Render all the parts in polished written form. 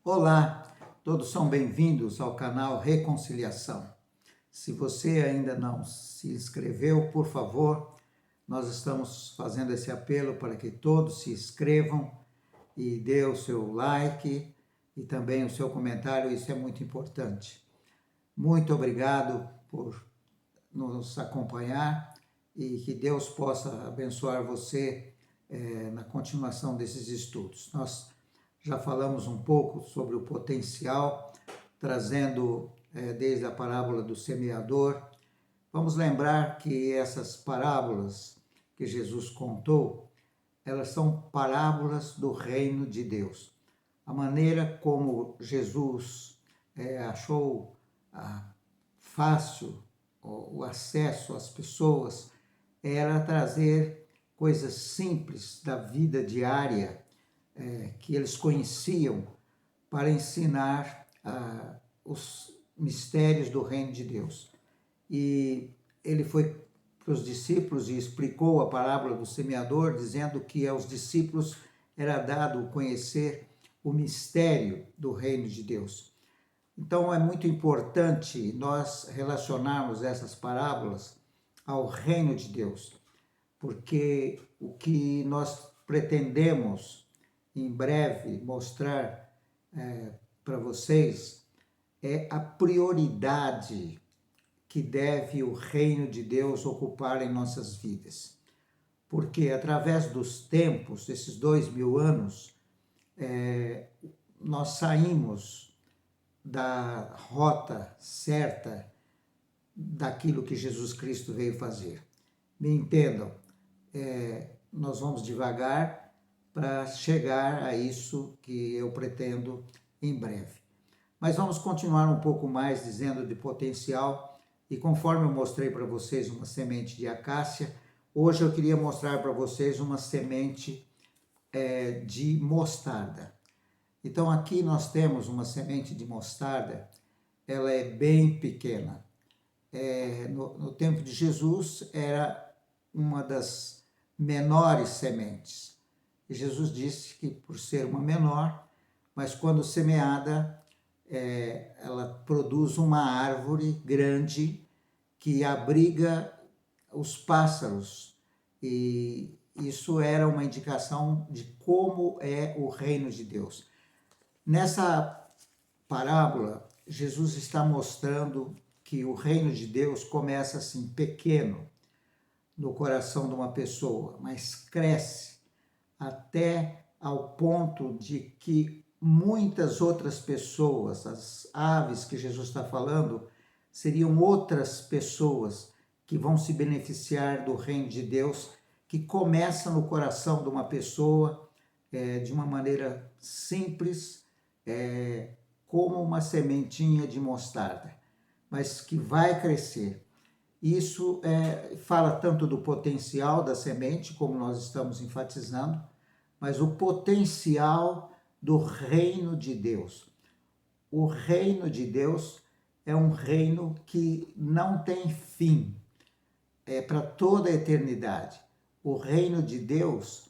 Olá, todos são bem-vindos ao canal Reconciliação. Se você ainda não se inscreveu, por favor, nós estamos fazendo esse apelo para que todos se inscrevam e dê o seu like e também o seu comentário, isso é muito importante. Muito obrigado por nos acompanhar e que Deus possa abençoar você na continuação desses estudos. Nós já falamos um pouco sobre o potencial, trazendo desde a parábola do semeador. Vamos lembrar que essas parábolas que Jesus contou, elas são parábolas do reino de Deus. A maneira como Jesus achou fácil o acesso às pessoas era trazer coisas simples da vida diária que eles conheciam para ensinar os mistérios do reino de Deus. E ele foi para os discípulos e explicou a parábola do semeador, dizendo que aos discípulos era dado conhecer o mistério do reino de Deus. Então é muito importante nós relacionarmos essas parábolas ao reino de Deus, porque o que nós pretendemos em breve mostrar para vocês é a prioridade que deve o reino de Deus ocupar em nossas vidas. Porque através dos tempos, esses 2000 anos, nós saímos da rota certa daquilo que Jesus Cristo veio fazer. Me entendam, nós vamos devagar para chegar a isso que eu pretendo em breve. Mas vamos continuar um pouco mais dizendo de potencial, e conforme eu mostrei para vocês uma semente de acácia, hoje eu queria mostrar para vocês uma semente de mostarda. Então aqui nós temos uma semente de mostarda, ela é bem pequena. No tempo de Jesus era uma das menores sementes. E Jesus disse que por ser uma menor, mas quando semeada, ela produz uma árvore grande que abriga os pássaros. E isso era uma indicação de como é o reino de Deus. Nessa parábola, Jesus está mostrando que o reino de Deus começa assim, pequeno, no coração de uma pessoa, mas cresce até ao ponto de que muitas outras pessoas, as aves que Jesus está falando, seriam outras pessoas que vão se beneficiar do reino de Deus, que começa no coração de uma pessoa de uma maneira simples, como uma sementinha de mostarda, mas que vai crescer. Isso fala tanto do potencial da semente, como nós estamos enfatizando, mas o potencial do reino de Deus. O reino de Deus é um reino que não tem fim, é para toda a eternidade. O reino de Deus,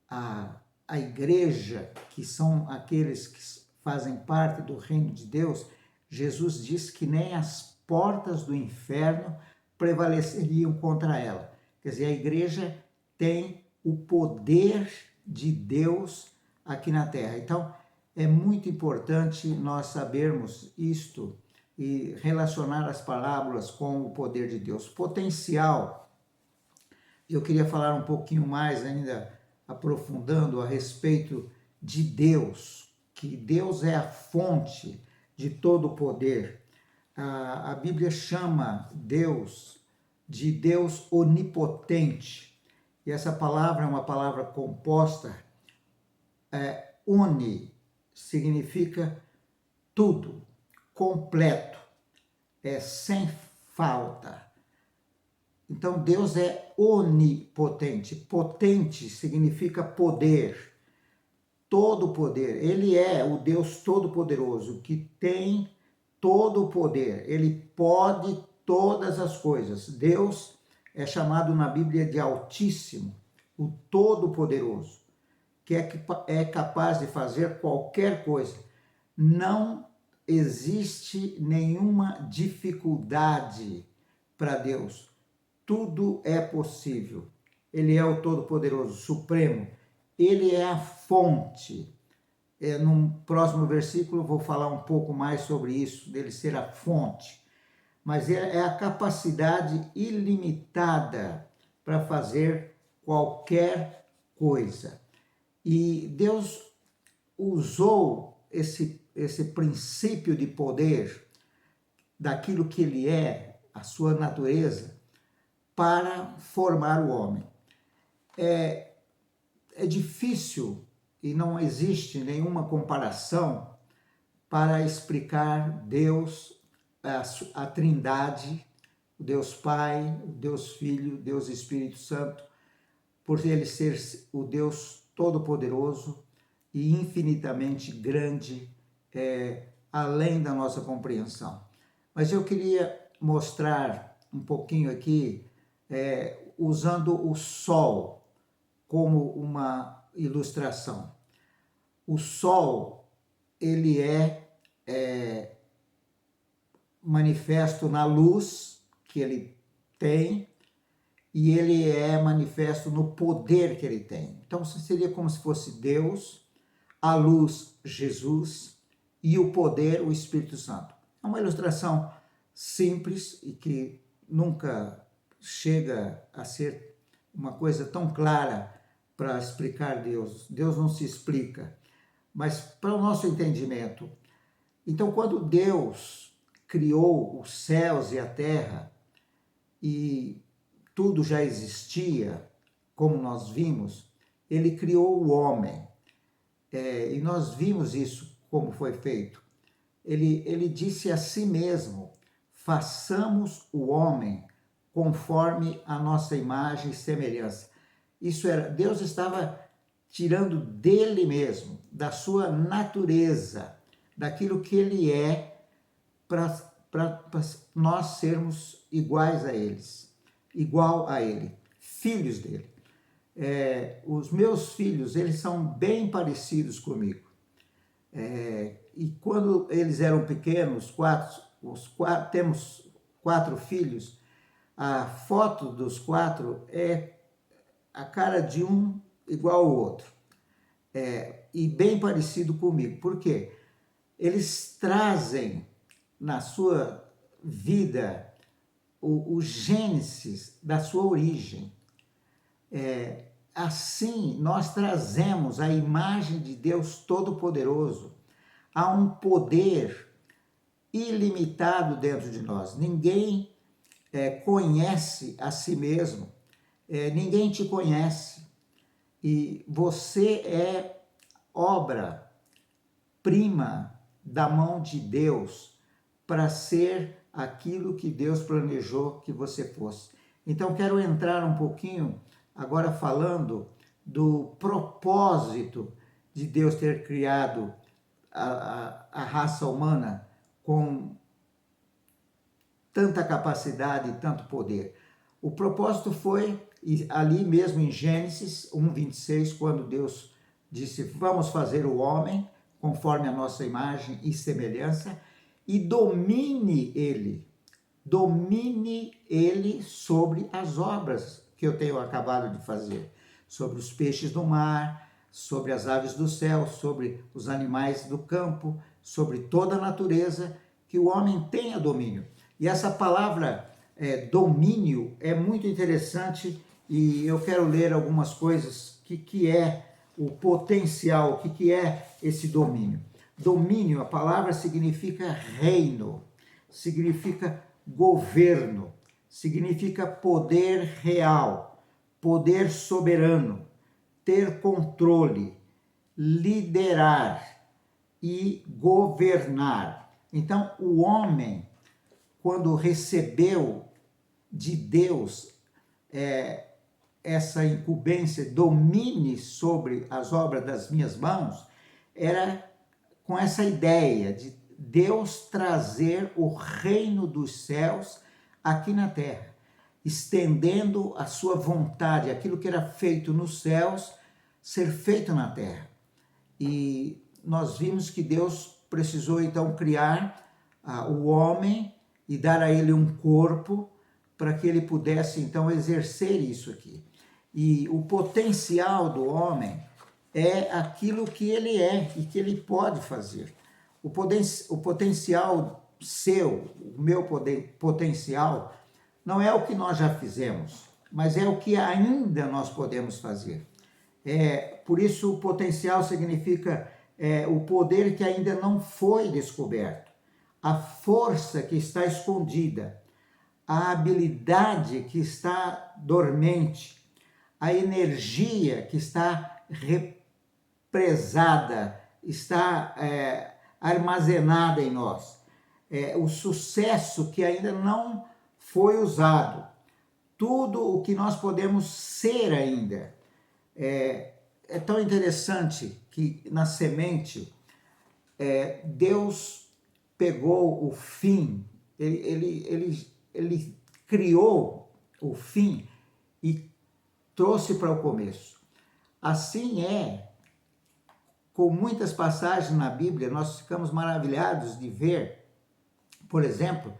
a igreja, que são aqueles que fazem parte do reino de Deus, Jesus diz que nem as portas do inferno prevaleceriam contra ela. Quer dizer, a igreja tem o poder de Deus aqui na terra. Então, é muito importante nós sabermos isto e relacionar as parábolas com o poder de Deus. Potencial. Eu queria falar um pouquinho mais ainda, aprofundando a respeito de Deus, que Deus é a fonte de todo o poder. A Bíblia chama Deus de Deus onipotente. E essa palavra é uma palavra composta. Uni significa tudo, completo, sem falta. Então Deus é onipotente. Potente significa poder, todo poder. Ele é o Deus todo-poderoso que tem todo o poder. Ele pode todas as coisas. Deus é chamado na Bíblia de Altíssimo, o Todo-Poderoso, que é capaz de fazer qualquer coisa. Não existe nenhuma dificuldade para Deus. Tudo é possível. Ele é o Todo-Poderoso, Supremo. Ele é a fonte. Num próximo versículo eu vou falar um pouco mais sobre isso, dele ser a fonte. Mas é a capacidade ilimitada para fazer qualquer coisa. E Deus usou esse princípio de poder, daquilo que ele é, a sua natureza, para formar o homem. É difícil e não existe nenhuma comparação para explicar Deus, a Trindade, o Deus Pai, o Deus Filho, o Deus Espírito Santo, por ele ser o Deus Todo-Poderoso e infinitamente grande, além da nossa compreensão. Mas eu queria mostrar um pouquinho aqui, usando o Sol como uma ilustração. O Sol, ele é manifesto na luz que ele tem, e ele é manifesto no poder que ele tem. Então seria como se fosse Deus, a luz, Jesus, e o poder, o Espírito Santo. É uma ilustração simples e que nunca chega a ser uma coisa tão clara para explicar Deus. Deus não se explica, mas para o nosso entendimento. Então, quando Deus criou os céus e a terra, e tudo já existia, como nós vimos, ele criou o homem. E nós vimos isso como foi feito. Ele disse a si mesmo: façamos o homem conforme a nossa imagem e semelhança. Isso era, Deus estava tirando dele mesmo, da sua natureza, daquilo que ele é, para nós sermos iguais a eles, igual a ele, filhos dele. Os meus filhos, eles são bem parecidos comigo. E quando eles eram pequenos, temos 4 filhos, a foto dos 4 é a cara de um igual ao outro. E bem parecido comigo. Por quê? Eles trazem na sua vida o gênesis da sua origem. Assim, nós trazemos a imagem de Deus Todo-Poderoso. Há um poder ilimitado dentro de nós. Ninguém conhece a si mesmo. Ninguém te conhece. E você é obra-prima da mão de Deus para ser aquilo que Deus planejou que você fosse. Então, quero entrar um pouquinho agora falando do propósito de Deus ter criado a raça humana com tanta capacidade e tanto poder. O propósito foi ali mesmo em Gênesis 1:26, quando Deus disse: vamos fazer o homem conforme a nossa imagem e semelhança, e domine ele sobre as obras que eu tenho acabado de fazer, sobre os peixes do mar, sobre as aves do céu, sobre os animais do campo, sobre toda a natureza, que o homem tenha domínio. E essa palavra domínio é muito interessante, e eu quero ler algumas coisas que é o potencial, o que é esse domínio. Domínio, a palavra significa reino, significa governo, significa poder real, poder soberano, ter controle, liderar e governar. Então, o homem, quando recebeu de Deus essa incumbência, domine sobre as obras das minhas mãos, era com essa ideia de Deus trazer o reino dos céus aqui na terra, estendendo a sua vontade, aquilo que era feito nos céus, ser feito na terra. E nós vimos que Deus precisou então criar o homem e dar a ele um corpo para que ele pudesse então exercer isso aqui. E o potencial do homem é aquilo que ele é e que ele pode fazer. O potencial seu, o meu potencial, não é o que nós já fizemos, mas é o que ainda nós podemos fazer. Por isso, o potencial significa o poder que ainda não foi descoberto, a força que está escondida, a habilidade que está dormente, a energia que está represada, está armazenada em nós, o sucesso que ainda não foi usado, tudo o que nós podemos ser ainda. É tão interessante que na semente, Deus pegou o fim, ele criou o fim e trouxe para o começo. Assim com muitas passagens na Bíblia, nós ficamos maravilhados de ver, por exemplo,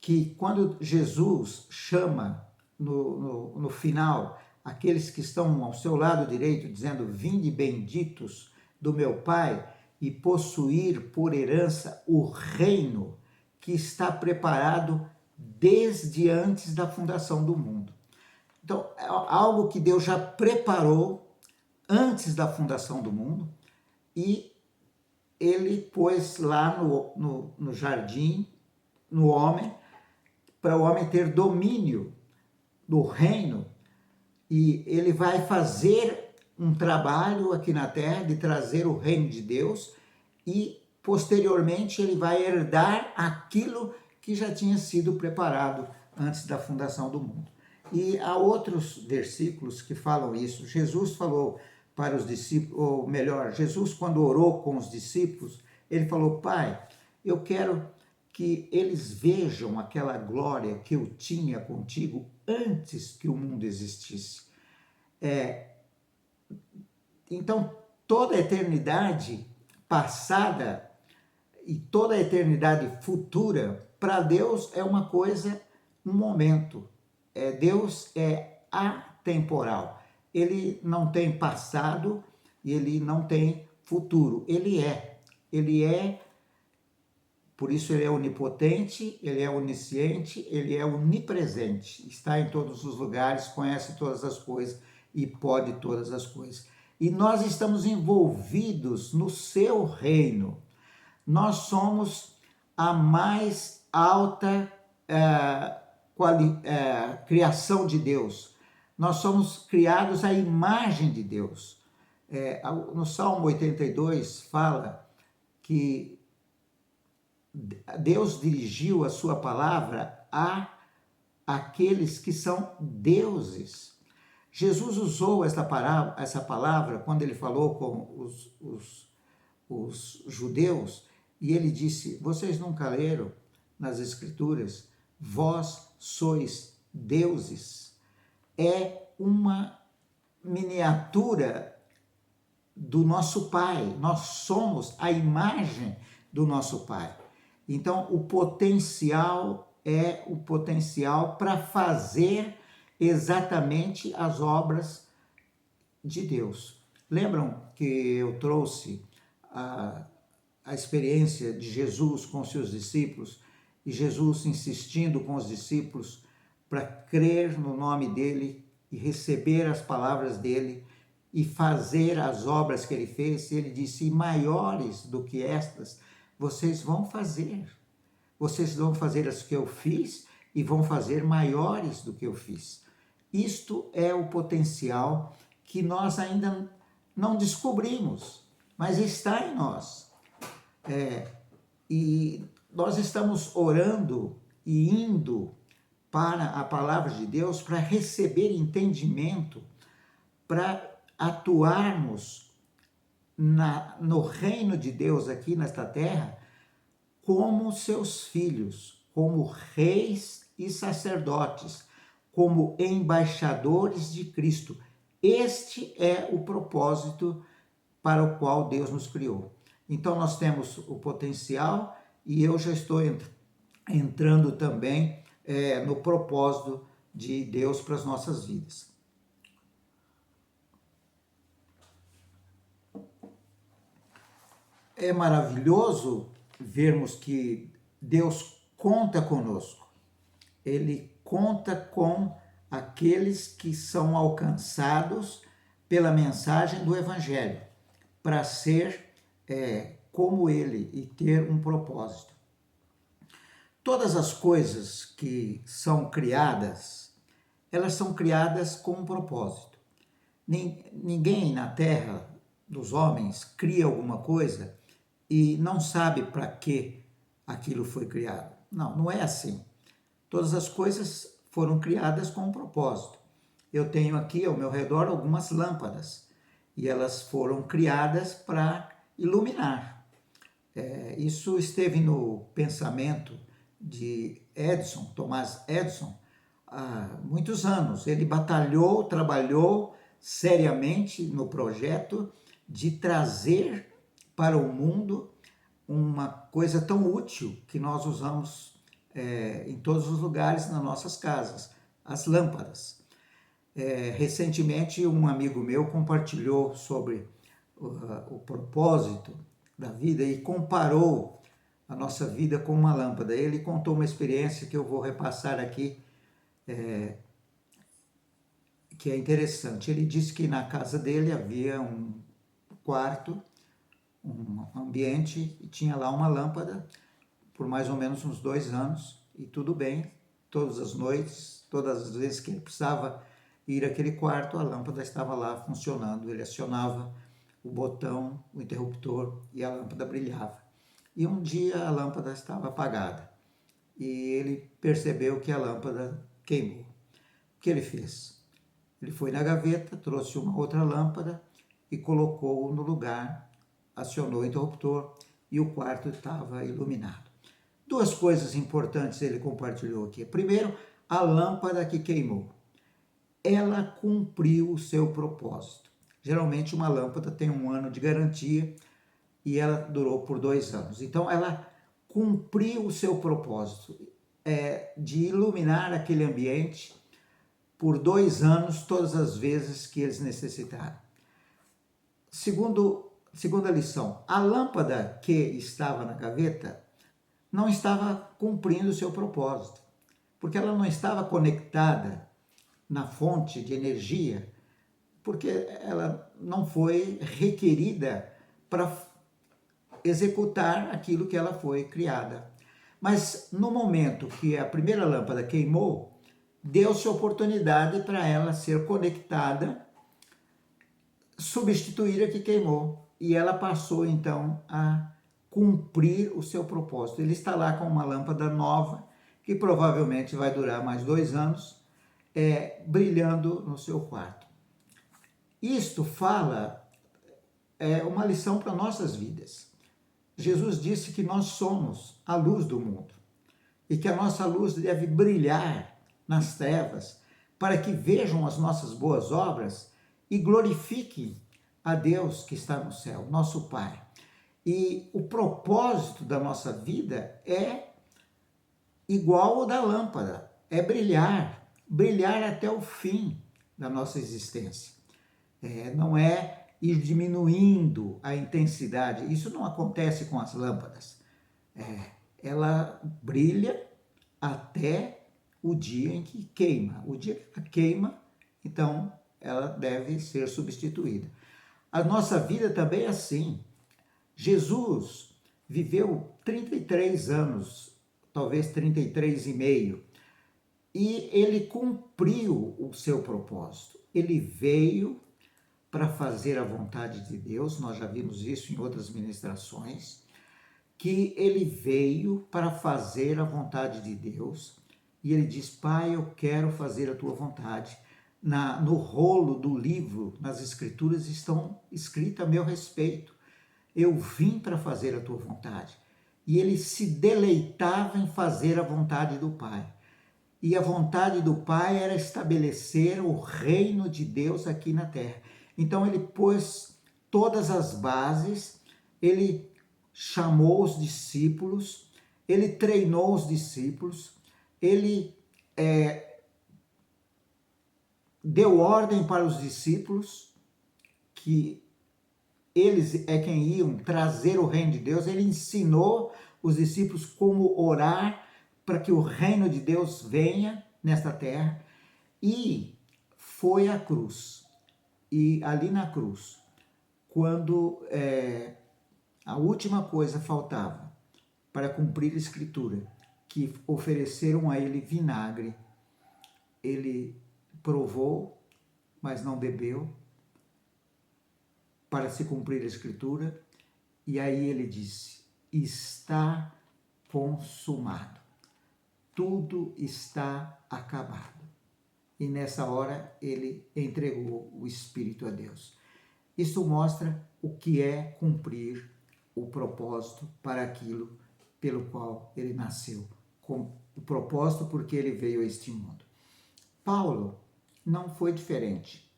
que quando Jesus chama no final aqueles que estão ao seu lado direito, dizendo: vinde benditos do meu Pai e possuir por herança o reino que está preparado desde antes da fundação do mundo. Então, é algo que Deus já preparou antes da fundação do mundo e ele pôs lá no jardim, no homem, para o homem ter domínio do reino, e ele vai fazer um trabalho aqui na terra de trazer o reino de Deus e posteriormente ele vai herdar aquilo que já tinha sido preparado antes da fundação do mundo. E há outros versículos que falam isso. Jesus falou para os discípulos, ou melhor, Jesus quando orou com os discípulos, ele falou: Pai, eu quero que eles vejam aquela glória que eu tinha contigo antes que o mundo existisse. Então, toda a eternidade passada e toda a eternidade futura, para Deus é uma coisa, um momento. Deus é atemporal. Ele não tem passado e ele não tem futuro. Ele é, por isso ele é onipotente, ele é onisciente, ele é onipresente, está em todos os lugares, conhece todas as coisas e pode todas as coisas. E nós estamos envolvidos no seu reino. Nós somos a mais alta criação de Deus. Nós somos criados à imagem de Deus. No Salmo 82 fala que Deus dirigiu a sua palavra a aqueles que são deuses. Jesus usou essa palavra quando ele falou com os judeus, e ele disse: vocês nunca leram nas Escrituras, vós sois deuses. É uma miniatura do nosso Pai, nós somos a imagem do nosso Pai. Então, o potencial é o potencial para fazer exatamente as obras de Deus. Lembram que eu trouxe a experiência de Jesus com seus discípulos e Jesus insistindo com os discípulos para crer no nome dele e receber as palavras dele e fazer as obras que ele fez? E ele disse: e maiores do que estas vocês vão fazer. Vocês vão fazer as que eu fiz e vão fazer maiores do que eu fiz. Isto é o potencial que nós ainda não descobrimos, mas está em nós. E nós estamos orando e indo para a palavra de Deus para receber entendimento, para atuarmos no reino de Deus aqui nesta terra como seus filhos, como reis e sacerdotes, como embaixadores de Cristo. Este é o propósito para o qual Deus nos criou. Então nós temos o potencial e eu já estou entrando também no propósito de Deus para as nossas vidas. É maravilhoso vermos que Deus conta conosco. Ele conta com aqueles que são alcançados pela mensagem do Evangelho, para ser como Ele e ter um propósito. Todas as coisas que são criadas, elas são criadas com um propósito. Ninguém na terra dos homens cria alguma coisa e não sabe para que aquilo foi criado. Não, não é assim. Todas as coisas foram criadas com um propósito. Eu tenho aqui ao meu redor algumas lâmpadas e elas foram criadas para iluminar. Isso esteve no pensamento de Edison, Thomas Edison, há muitos anos. Ele batalhou, trabalhou seriamente no projeto de trazer para o mundo uma coisa tão útil que nós usamos em todos os lugares nas nossas casas, as lâmpadas. Recentemente, um amigo meu compartilhou sobre o propósito da vida e comparou a nossa vida com uma lâmpada. Ele contou uma experiência que eu vou repassar aqui, que é interessante. Ele disse que na casa dele havia um quarto, um ambiente, e tinha lá uma lâmpada por mais ou menos uns 2 anos, e tudo bem, todas as noites, todas as vezes que ele precisava ir àquele quarto, a lâmpada estava lá funcionando, ele acionava o botão, o interruptor, e a lâmpada brilhava. E um dia a lâmpada estava apagada, e ele percebeu que a lâmpada queimou. O que ele fez? Ele foi na gaveta, trouxe uma outra lâmpada e colocou no lugar, acionou o interruptor e o quarto estava iluminado. 2 coisas importantes ele compartilhou aqui. Primeiro, a lâmpada que queimou. Ela cumpriu o seu propósito. Geralmente uma lâmpada tem 1 ano de garantia e ela durou por 2 anos. Então ela cumpriu o seu propósito de iluminar aquele ambiente por 2 anos, todas as vezes que eles necessitaram. Segunda lição, a lâmpada que estava na gaveta não estava cumprindo o seu propósito, porque ela não estava conectada na fonte de energia, porque ela não foi requerida para executar aquilo que ela foi criada. Mas no momento que a primeira lâmpada queimou, deu-se oportunidade para ela ser conectada, substituir a que queimou, e ela passou então a cumprir o seu propósito. Ele está lá com uma lâmpada nova, que provavelmente vai durar mais 2 anos, brilhando no seu quarto. Isto fala, uma lição para nossas vidas. Jesus disse que nós somos a luz do mundo e que a nossa luz deve brilhar nas trevas para que vejam as nossas boas obras e glorifiquem a Deus que está no céu, nosso Pai. E o propósito da nossa vida é igual ao da lâmpada, é brilhar até o fim da nossa existência. Não é ir diminuindo a intensidade, isso não acontece com as lâmpadas. Ela brilha até o dia em que queima. O dia que ela queima, então ela deve ser substituída. A nossa vida também é assim. Jesus viveu 33 anos, talvez 33 e meio, e ele cumpriu o seu propósito. Ele veio para fazer a vontade de Deus, nós já vimos isso em outras ministrações, que ele veio para fazer a vontade de Deus, e ele diz: Pai, eu quero fazer a tua vontade. No rolo do livro, nas escrituras, estão escritas a meu respeito. Eu vim para fazer a tua vontade. E ele se deleitava em fazer a vontade do Pai. E a vontade do Pai era estabelecer o reino de Deus aqui na terra. Então ele pôs todas as bases, ele chamou os discípulos, ele treinou os discípulos, ele deu ordem para os discípulos que eles é quem iam trazer o reino de Deus. Ele ensinou os discípulos como orar para que o reino de Deus venha nesta terra, e foi à cruz. E ali na cruz, quando a última coisa faltava para cumprir a Escritura, que ofereceram a ele vinagre, ele provou, mas não bebeu, para se cumprir a Escritura, e aí ele disse: está consumado, tudo está acabado. E nessa hora ele entregou o Espírito a Deus. Isso mostra o que é cumprir o propósito para aquilo pelo qual ele nasceu, com o propósito porque ele veio a este mundo. Paulo não foi diferente.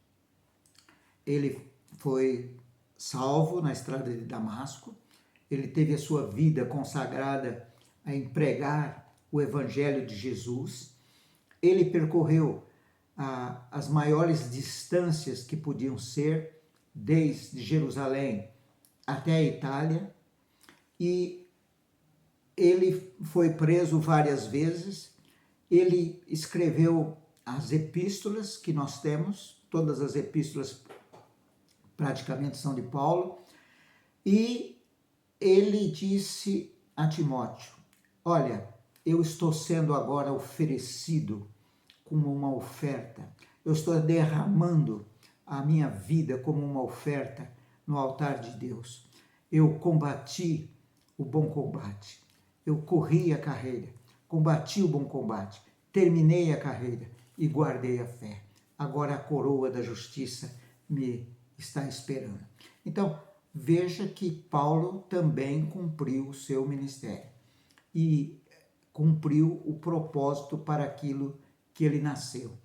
Ele foi salvo na estrada de Damasco, ele teve a sua vida consagrada a empregar o Evangelho de Jesus, ele percorreu as maiores distâncias que podiam ser, desde Jerusalém até a Itália, e ele foi preso várias vezes, ele escreveu as epístolas que nós temos, todas as epístolas praticamente são de Paulo, e ele disse a Timóteo: olha, eu estou sendo agora oferecido como uma oferta, eu estou derramando a minha vida como uma oferta no altar de Deus. Eu combati o bom combate, eu corri a carreira, combati o bom combate, terminei a carreira e guardei a fé. Agora a coroa da justiça me está esperando. Então, veja que Paulo também cumpriu o seu ministério e cumpriu o propósito para aquilo que ele nasceu.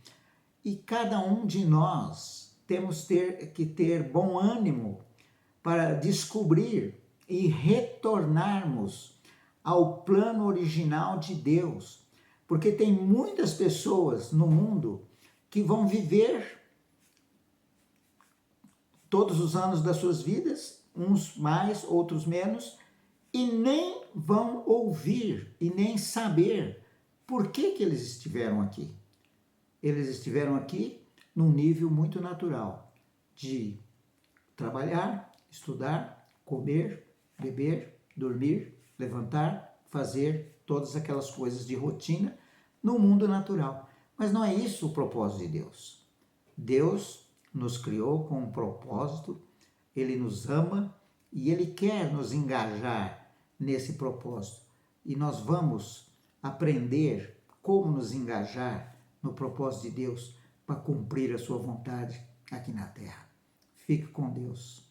E cada um de nós temos que ter bom ânimo para descobrir e retornarmos ao plano original de Deus, porque tem muitas pessoas no mundo que vão viver todos os anos das suas vidas, uns mais, outros menos, e nem vão ouvir e nem saber por que eles estiveram aqui. Eles estiveram aqui num nível muito natural de trabalhar, estudar, comer, beber, dormir, levantar, fazer todas aquelas coisas de rotina no mundo natural. Mas não é isso o propósito de Deus. Deus nos criou com um propósito, Ele nos ama e Ele quer nos engajar nesse propósito. E nós vamos aprender como nos engajar no propósito de Deus para cumprir a sua vontade aqui na terra. Fique com Deus.